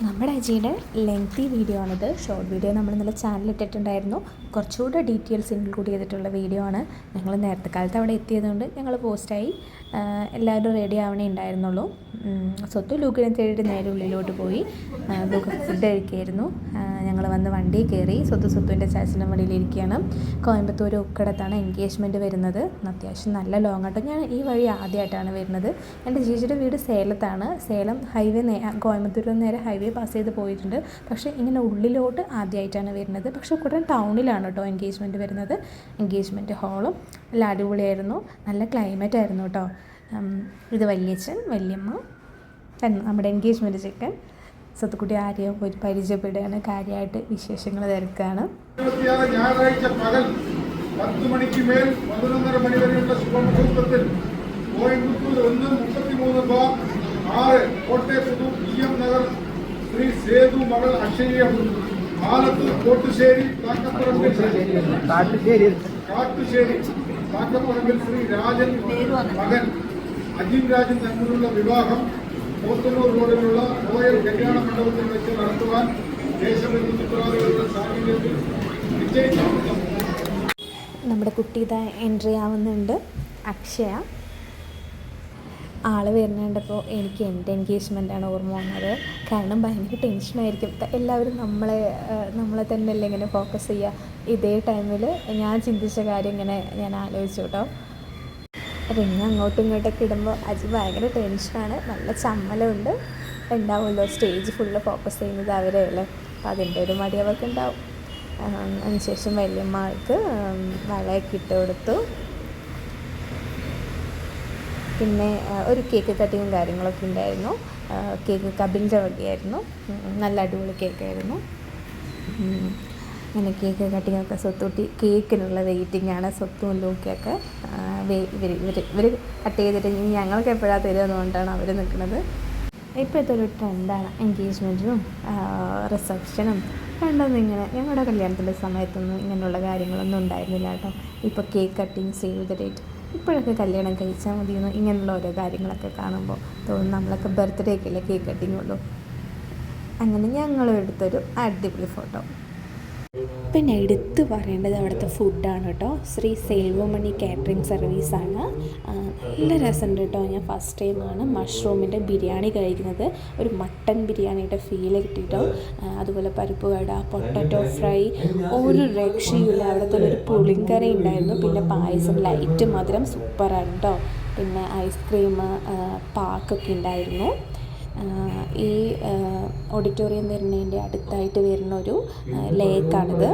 നമ്മുടെ അജിയുടെ lengthy video ആണിത്. Short video നമ്മൾ ഇന്നലെ ചാനലിട്ടിട്ടുണ്ടായിരുന്നു. കുറച്ചുകൂടെ ഡീറ്റെയിൽസ് ഇൻക്ലൂഡ് ചെയ്തിട്ടുള്ള വീഡിയോ ആണ്. ഞങ്ങൾ നേരത്തെ കാലത്ത് അവിടെ എത്തിയതുകൊണ്ട് ഞങ്ങൾ പോസ്റ്റായി. എല്ലാവരും റെഡി ആവണേ ഉണ്ടായിരുന്നുള്ളൂ. സ്വത്ത് ലൂക്കിനെ തേടിയിട്ട് നേരെ ഉള്ളിലോട്ട് പോയി. ലൂക്ക് ഫുഡ് കഴിക്കുകയായിരുന്നു. ഞങ്ങൾ വന്ന് വണ്ടി കയറി. സ്വത്തുവിൻ്റെ ചാച്ചൻ്റെ വണ്ടിയിലിരിക്കുകയാണ്. കോയമ്പത്തൂർ ഉക്കടത്താണ് എൻഗേജ്മെൻറ്റ് വരുന്നത്. അത്യാവശ്യം നല്ല ലോങ് ആട്ടോ. ഞാൻ ഈ വഴി ആദ്യമായിട്ടാണ് വരുന്നത്. എൻ്റെ ജിജിയുടെ വീട് സേലത്താണ്. സേലം ഹൈവേ കോയമ്പത്തൂരിൽ നിന്ന് നേരെ ഹൈവേ പാസ് ചെയ്ത് പോയിട്ടുണ്ട്. പക്ഷേ ഇങ്ങനെ ഉള്ളിലോട്ട് ആദ്യമായിട്ടാണ് വരുന്നത്. പക്ഷേ ഉക്കടം ടൗണിലാണ് കേട്ടോ എൻഗേജ്മെൻറ്റ് വരുന്നത്. എൻഗേജ്മെൻറ്റ് ഹാളും നല്ല അടിപൊളിയായിരുന്നു. നല്ല ക്ലൈമറ്റ് ആയിരുന്നു കേട്ടോ. ഇത് വല്യച്ഛൻ, വല്യമ്മ, നമ്മുടെ എൻഗേജ്മെൻറ്റ് ചെക്കൻ. സ്വത്തുക്കുട്ടി ആരെയും പോയി പരിചയപ്പെടുകയാണ്. കാര്യമായിട്ട് വിശേഷങ്ങൾ തിരക്കാണ്. ഞായറാഴ്ച പകൽ 10 മണിക്ക് മേൽ 11:30 മണി വരെയുള്ള ശുഭമുഹൂർത്തത്തിൽ കോയമ്പത്തൂർ 1-33/6 കോട്ടയത്തു PM നഗർ ശ്രീ സേതു മകൾ അക്ഷയം, ആലത്തൂർ കോട്ടുശ്ശേരി കാട്ടുശ്ശേരി ശ്രീ രാജൻ മകൻ അജിൻ രാജൻ തമ്മിലുള്ള വിവാഹം പോത്തന്നൂർ റോഡിലുള്ള റോയൽ കല്യാണ മണ്ഡപത്തിൽ വെച്ച് നടത്തുവാൻ ദേശബന്ധുക്കളുടെ സാന്നിധ്യത്തിൽ നിശ്ചയിച്ചിട്ടുണ്ട്. നമ്മുടെ കുട്ടി ഇതാ എൻട്രി ആവുന്നുണ്ട്. അക്ഷയ ആൾ വരുന്നുണ്ടപ്പോൾ എനിക്ക് എൻ്റെ എൻഗേജ്മെൻറ്റാണ് ഓർമ്മ വന്നത്. കാരണം ഭയങ്കര ടെൻഷനായിരിക്കും. എല്ലാവരും നമ്മളെ തന്നെയല്ലേ ഇങ്ങനെ ഫോക്കസ് ചെയ്യുക. ഇതേ ടൈമിൽ ഞാൻ ചിന്തിച്ച കാര്യം ഇങ്ങനെ ഞാൻ ആലോചിച്ചു കേട്ടോ. റിങ് അങ്ങോട്ടും ഇങ്ങോട്ടൊക്കെ ഇടുമ്പോൾ അജി ഭയങ്കര ടെൻഷനാണ്. നല്ല ചമ്മലുണ്ട്. ഉണ്ടാവുമല്ലോ, സ്റ്റേജ് ഫുള്ള് ഫോക്കസ് ചെയ്യുന്നത് അവരെയല്ലേ. അപ്പോൾ അതിൻ്റെ ഒരു മടി അവർക്ക് ഉണ്ടാവും. അതിനുശേഷം വല്യമ്മക്ക് വളയൊക്കെ ഇട്ട് കൊടുത്തു. പിന്നെ ഒരു കേക്ക് കട്ടിങ്ങും കാര്യങ്ങളൊക്കെ ഉണ്ടായിരുന്നു. കേക്ക് കബിൻ്റെ വകയായിരുന്നു. നല്ല അടിപൊളി കേക്കായിരുന്നു. അങ്ങനെ കേക്ക് കട്ടിങ്ങൊക്കെ സ്വത്തുട്ടി കേക്കിനുള്ള വെയിറ്റിംഗാണ്. സ്വത്തും ലൂക്കൊക്കെ ഇവർ കട്ട് ചെയ്തിട്ട് ഞങ്ങൾക്ക് എപ്പോഴാണ് തരുമെന്നുകൊണ്ടാണ് അവർ നിൽക്കുന്നത്. ഇപ്പോഴത്തെ ഒരു ട്രെൻഡാണ് എൻഗേജ്മെൻറ്റിനും റിസപ്ഷനും. പണ്ടൊന്നും ഇങ്ങനെ ഞങ്ങളുടെ കല്യാണത്തിൻ്റെ സമയത്തൊന്നും ഇങ്ങനെയുള്ള കാര്യങ്ങളൊന്നും ഉണ്ടായിരുന്നില്ല കേട്ടോ. ഇപ്പോൾ cake cutting, save the date, ഇപ്പോഴൊക്കെ കല്യാണം കഴിച്ചാൽ മതിയെന്ന് ഇങ്ങനെയുള്ള ഓരോ കാര്യങ്ങളൊക്കെ കാണുമ്പോൾ തോന്നും നമ്മളൊക്കെ ബർത്ത്ഡേക്കല്ലേ കേക്ക് കട്ടിങ് ഉള്ളൂ. അങ്ങനെ ഞങ്ങളും എടുത്തൊരു അടിപൊളി ഫോട്ടോ. പിന്നെ എടുത്ത് പറയേണ്ടത് അവിടുത്തെ ഫുഡാണ് കേട്ടോ. ശ്രീ സെൽവമണി കാറ്ററിംഗ് സർവീസാണ്. നല്ല രസമുണ്ട് കേട്ടോ. ഞാൻ ഫസ്റ്റ് ടൈമാണ് മഷ്റൂമിൻ്റെ ബിരിയാണി കഴിക്കുന്നത്. ഒരു മട്ടൻ ബിരിയാണിയുടെ ഫീൽ കിട്ടിയിട്ടോ. അതുപോലെ പരിപ്പ് വട, പൊട്ടറ്റോ ഫ്രൈ, ഒരു രക്ഷയില്ല. അവിടുത്തെ ഒരു പുളിങ്കറി ഉണ്ടായിരുന്നു. പിന്നെ പായസം, ലൈറ്റ് മധുരം, സൂപ്പറാണ് കേട്ടോ. പിന്നെ ഐസ്ക്രീം, പാക്കൊക്കെ ഉണ്ടായിരുന്നു. ഈ ഓഡിറ്റോറിയം വരുന്നതിൻ്റെ അടുത്തായിട്ട് വരുന്നൊരു ലേക്കാണിത്.